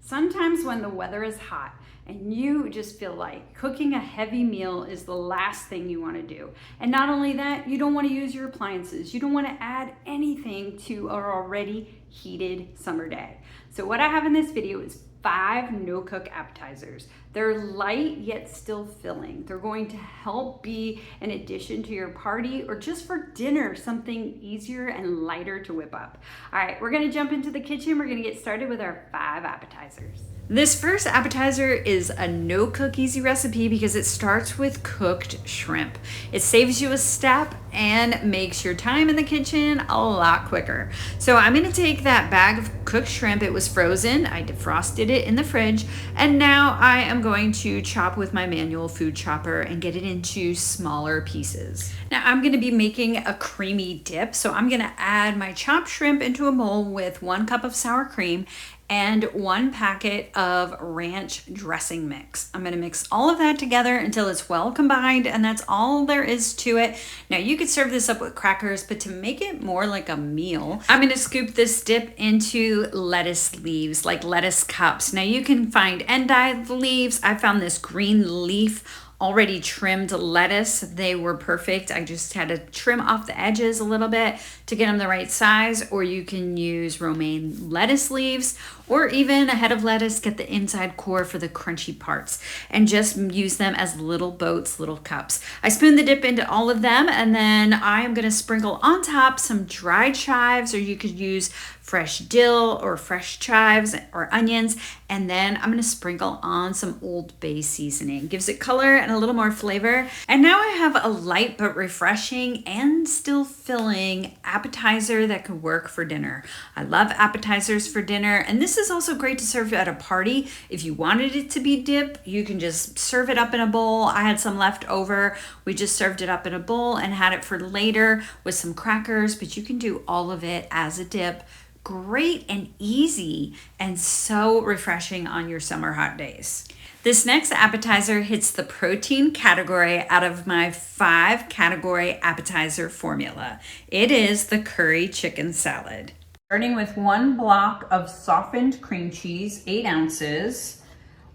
Sometimes when the weather is hot and you just feel like cooking a heavy meal is the last thing you want to do. And not only that, you don't want to use your appliances. You don't want to add anything to an already heated summer day. So what I have in this video is 5 no-cook appetizers. They're light yet still filling. They're going to help be an addition to your party or just for dinner, something easier and lighter to whip up. All right, we're gonna jump into the kitchen. We're gonna get started with our 5 appetizers. This first appetizer is a no-cook easy recipe because it starts with cooked shrimp. It saves you a step and makes your time in the kitchen a lot quicker. So I'm gonna take that bag of cooked shrimp. It was frozen. I defrosted it in the fridge, and now I am going to chop with my manual food chopper and get it into smaller pieces. Now I'm gonna be making a creamy dip, so I'm gonna add my chopped shrimp into a bowl with 1 cup of sour cream and 1 packet of ranch dressing mix. I'm gonna mix all of that together until it's well combined, and that's all there is to it. Now you could serve this up with crackers, but to make it more like a meal, I'm gonna scoop this dip into lettuce leaves, like lettuce cups. Now you can find endive leaves. I found this green leaf already trimmed lettuce. They were perfect. I just had to trim off the edges a little bit to get them the right size, or you can use romaine lettuce leaves, or even a head of lettuce, get the inside core for the crunchy parts, and just use them as little boats, little cups. I spoon the dip into all of them, and then I am gonna sprinkle on top some dried chives, or you could use fresh dill or fresh chives or onions, and then I'm gonna sprinkle on some Old Bay seasoning. Gives it color and a little more flavor. And now I have a light but refreshing and still filling appetizer that could work for dinner. I love appetizers for dinner, and this is also great to serve at a party. If you wanted it to be dip, you can just serve it up in a bowl. I had some left over. We just served it up in a bowl and had it for later with some crackers, but you can do all of it as a dip. Great and easy and so refreshing on your summer hot days. This next appetizer hits the protein category out of my 5 category appetizer formula. It is the curry chicken salad. Starting with 1 block of softened cream cheese, 8 ounces,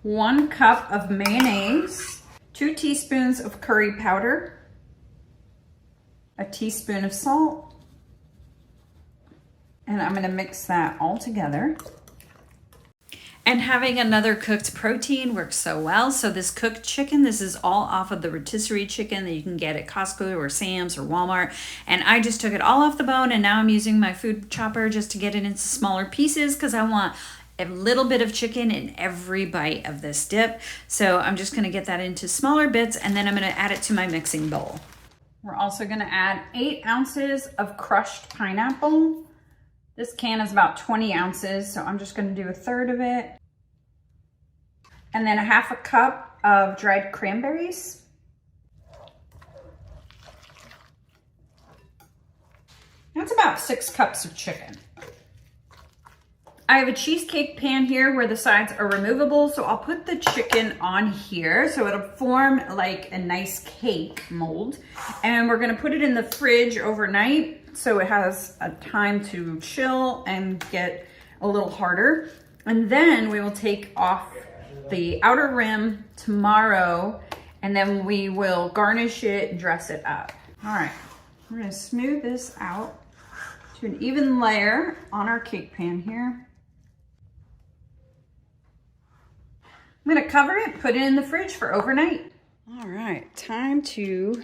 1 cup of mayonnaise, 2 teaspoons of curry powder, a teaspoon of salt, and I'm gonna mix that all together. And having another cooked protein works so well. So this cooked chicken, this is all off of the rotisserie chicken that you can get at Costco or Sam's or Walmart. And I just took it all off the bone, and now I'm using my food chopper just to get it into smaller pieces because I want a little bit of chicken in every bite of this dip. So I'm just gonna get that into smaller bits, and then I'm gonna add it to my mixing bowl. We're also gonna add 8 ounces of crushed pineapple. This can is about 20 ounces, so I'm just gonna do 1/3 of it. And then 1/2 cup of dried cranberries. That's about 6 cups of chicken. I have a cheesecake pan here where the sides are removable, so I'll put the chicken on here so it'll form like a nice cake mold. And we're gonna put it in the fridge overnight so it has a time to chill and get a little harder. And then we will take off the outer rim tomorrow, and then we will garnish it and dress it up. All right, we're gonna smooth this out to an even layer on our cake pan here. I'm gonna cover it, put it in the fridge for overnight. All right, time to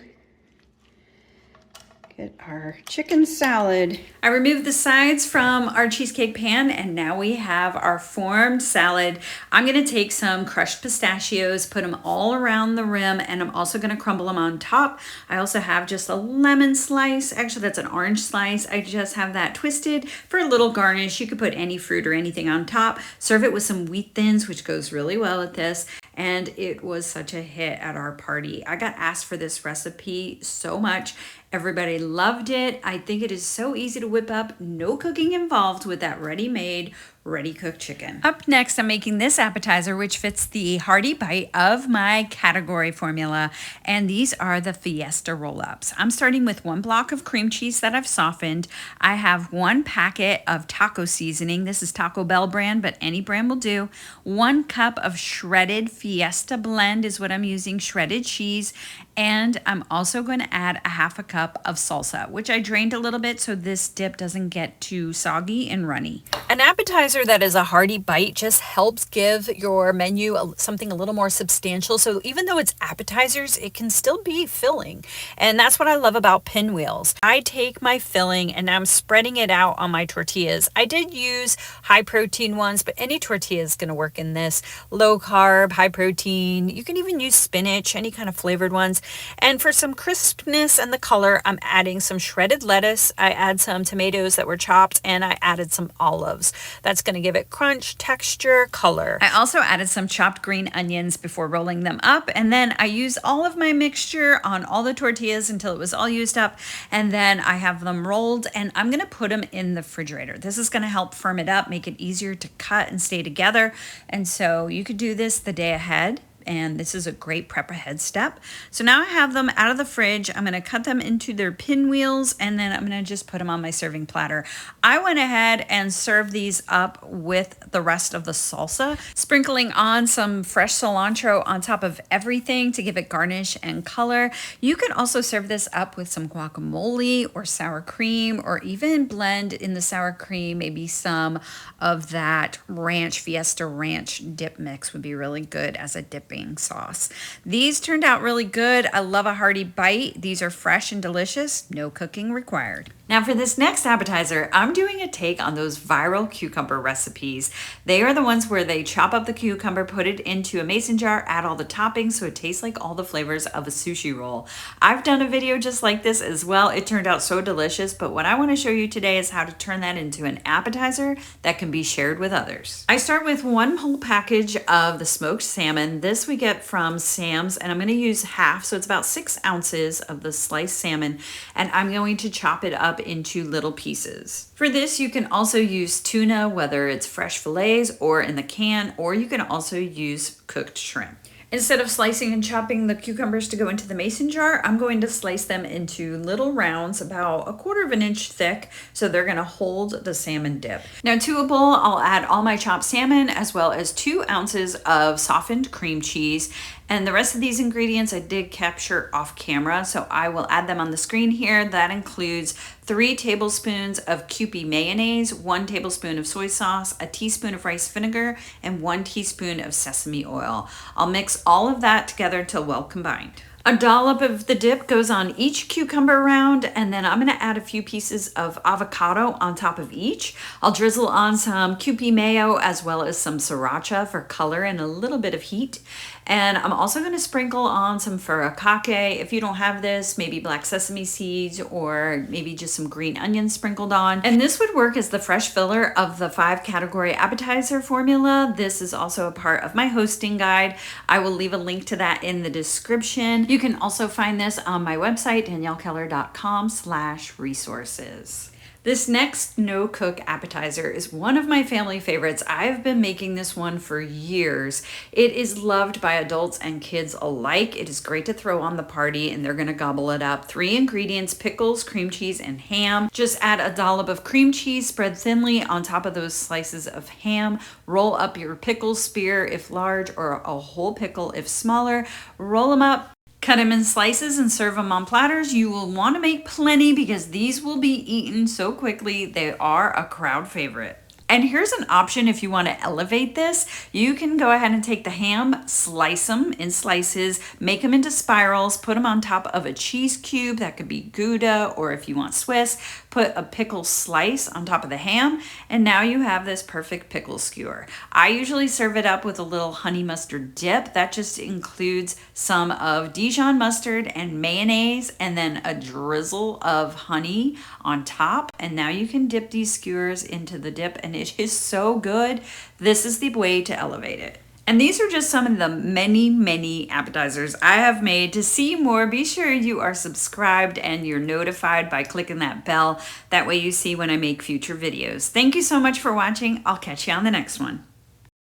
get our chicken salad. I removed the sides from our cheesecake pan, and now we have our formed salad. I'm gonna take some crushed pistachios, put them all around the rim, and I'm also gonna crumble them on top. I also have just a lemon slice. Actually, that's an orange slice. I just have that twisted for a little garnish. You could put any fruit or anything on top. Serve it with some wheat thins, which goes really well with this. And it was such a hit at our party. I got asked for this recipe so much. Everybody loved it. I think it is so easy to whip up, no cooking involved with that ready-made ready cooked chicken. Up next, I'm making this appetizer, which fits the hearty bite of my category formula. And these are the Fiesta Roll Ups. I'm starting with 1 block of cream cheese that I've softened. I have 1 packet of taco seasoning. This is Taco Bell brand, but any brand will do. 1 cup of shredded Fiesta blend is what I'm using, shredded cheese. And I'm also going to add a 1/2 cup of salsa, which I drained a little bit so this dip doesn't get too soggy and runny. An appetizer that is a hearty bite just helps give your menu something a little more substantial. So even though it's appetizers, it can still be filling. And that's what I love about Pinwheels. I take my filling and I'm spreading it out on my tortillas. I did use high protein ones, but any tortilla is going to work in this. Low carb, high protein. You can even use spinach, any kind of flavored ones. And for some crispness and the color, I'm adding some shredded lettuce. I add some tomatoes that were chopped, and I added some olives. That's going to give it crunch, texture, color. I also added some chopped green onions before rolling them up, and then I use all of my mixture on all the tortillas until it was all used up, and then I have them rolled, and I'm going to put them in the refrigerator. This is going to help firm it up, make it easier to cut and stay together, and so you could do this the day ahead. And this is a great prep ahead step. So now I have them out of the fridge. I'm going to cut them into their pinwheels, and then I'm going to just put them on my serving platter. I went ahead and served these up with the rest of the salsa, sprinkling on some fresh cilantro on top of everything to give it garnish and color. You can also serve this up with some guacamole or sour cream, or even blend in the sour cream, maybe some of that Fiesta Ranch dip mix would be really good as a dipping sauce. These turned out really good. I love a hearty bite. These are fresh and delicious, no cooking required. Now for this next appetizer, I'm doing a take on those viral cucumber recipes. They are the ones where they chop up the cucumber, put it into a mason jar, add all the toppings so it tastes like all the flavors of a sushi roll. I've done a video just like this as well. It turned out so delicious, but what I want to show you today is how to turn that into an appetizer that can be shared with others. I start with 1 whole package of the smoked salmon. This we get from Sam's, and I'm going to use half, so it's about 6 ounces of the sliced salmon, and I'm going to chop it up into little pieces. For this, you can also use tuna, whether it's fresh fillets or in the can, or you can also use cooked shrimp. Instead of slicing and chopping the cucumbers to go into the mason jar, I'm going to slice them into little rounds about 1/4 of an inch thick, so they're going to hold the salmon dip. Now to a bowl, I'll add all my chopped salmon as well as 2 ounces of softened cream cheese. And the rest of these ingredients I did capture off camera, so I will add them on the screen here. That includes 3 tablespoons of Kewpie mayonnaise, 1 tablespoon of soy sauce, a teaspoon of rice vinegar, and 1 teaspoon of sesame oil. I'll mix all of that together until well combined. A dollop of the dip goes on each cucumber round, and then I'm going to add a few pieces of avocado on top of each. I'll drizzle on some Kewpie mayo as well as some sriracha for color and a little bit of heat. And I'm also going to sprinkle on some furikake. If you don't have this, maybe black sesame seeds or maybe just some green onions sprinkled on. And this would work as the fresh filler of the 5 category appetizer formula. This is also a part of my hosting guide. I will leave a link to that in the description. You can also find this on my website, daniellekeller.com/resources. This next no-cook appetizer is one of my family favorites. I've been making this one for years. It is loved by adults and kids alike. It is great to throw on the party and they're gonna gobble it up. 3 ingredients: pickles, cream cheese, and ham. Just add a dollop of cream cheese, spread thinly on top of those slices of ham. Roll up your pickle spear if large, or a whole pickle if smaller. Roll them up. Cut them in slices and serve them on platters. You will want to make plenty because these will be eaten so quickly. They are a crowd favorite. And here's an option if you want to elevate this. You can go ahead and take the ham, slice them in slices, make them into spirals, put them on top of a cheese cube. That could be Gouda, or if you want Swiss, put a pickle slice on top of the ham, and now you have this perfect pickle skewer. I usually serve it up with a little honey mustard dip. That just includes some of Dijon mustard and mayonnaise, and then a drizzle of honey on top. And now you can dip these skewers into the dip, and it is so good. This is the way to elevate it. And these are just some of the many, many appetizers I have made. To see more, be sure you are subscribed and you're notified by clicking that bell. That way you see when I make future videos. Thank you so much for watching. I'll catch you on the next one.